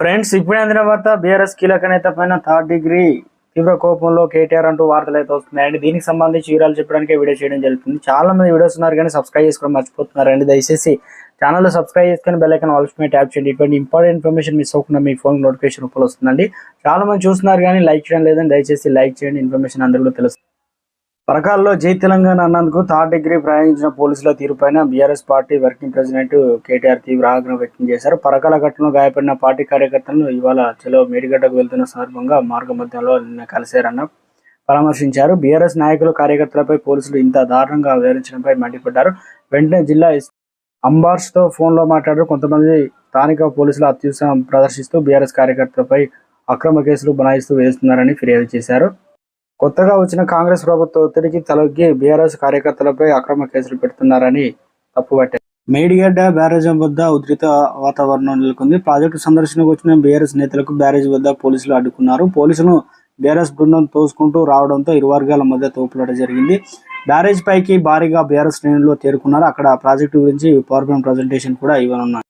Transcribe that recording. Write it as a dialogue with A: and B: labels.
A: Friends, ఇప్పుడు అందిన వార్త బీఆర్ఎస్ కీలక నేత పైన థర్డ్ డిగ్రీ తీవ్ర కోపంలో కేటీఆర్ అంటూ వార్తలు అయితే వస్తున్నాయండి. దీనికి సంబంధించి వివరాలు చెప్పడానికి వీడియో చేయడం జరుగుతుంది. చాలా మంది వీడియోస్ ఉన్నారు కానీ సబ్స్క్రైబ్ చేసుకోవడం మర్చిపోతున్నారండి. దయచేసి ఛానల్ సబ్స్క్రైబ్ చేసుకుని బెల్ ఐకాన్ ఆల్ మీద ట్యాప్ చేయండి. ఇటువంటి ఇంపార్టెంట్ ఇన్ఫర్మేషన్ మిస్ అవ్వకుండా మీ ఫోన్ నోటిఫికేషన్ రూపంలో వస్తుందండి. చాలా మంది చూస్తున్నారు కానీ లైక్ చేయడం లేదని దయచేసి లైక్ చేయండి. ఇన్ఫర్మేషన్ అందరికీ తెలుస్తుంది. పరకాల్లో జై తెలంగాణ అన్నందుకు థర్డ్ డిగ్రీ ప్రయోగించిన పోలీసుల తీరుపైన BRS party working president KTR తీవ్ర ఆగ్రహం వ్యక్తం చేశారు. పరకాల ఘటనలో గాయపడిన పార్టీ కార్యకర్తలను ఇవాళ చెలో మేడిగడ్డకు వెళ్తున్న సందర్భంగా మార్గ మధ్యంలో నిన్న కలిశారన్న పరామర్శించారు. బీఆర్ఎస్ నాయకులు కార్యకర్తలపై పోలీసులు ఇంత దారుణంగా వ్యవహరించడంపై మండిపడ్డారు. వెంటనే జిల్లా అంబార్స్తో ఫోన్లో మాట్లాడారు. కొంతమంది స్థానిక పోలీసులు అత్యుత్సాహం ప్రదర్శిస్తూ బీఆర్ఎస్ కార్యకర్తలపై అక్రమ కేసులు బనాయిస్తూ వేస్తున్నారని ఫిర్యాదు చేశారు. కొత్తగా వచ్చిన కాంగ్రెస్ ప్రభుత్వ ఒత్తిడికి తలొగ్గి బీఆర్ఎస్ కార్యకర్తలపై అక్రమ కేసులు పెడుతున్నారని తప్పుపట్టారు. మేడిగడ్డ బ్యారేజ్ వద్ద ఉధృత వాతావరణం నెలకొంది. ప్రాజెక్టు సందర్శనకు వచ్చిన బీఆర్ఎస్ నేతలకు బ్యారేజ్ వద్ద పోలీసులు అడ్డుకున్నారు. పోలీసులను బీఆర్ఎస్ బృందం తోసుకుంటూ రావడంతో ఇరు వర్గాల మధ్య తోపులాట జరిగింది. బ్యారేజ్ పైకి భారీగా బీఆర్ఎస్ శ్రేణుల్లో చేరుకున్నారు. అక్కడ ప్రాజెక్టు గురించి పవర్ పాయింట్ ప్రజెంటేషన్ కూడా ఇవ్వనున్నారు.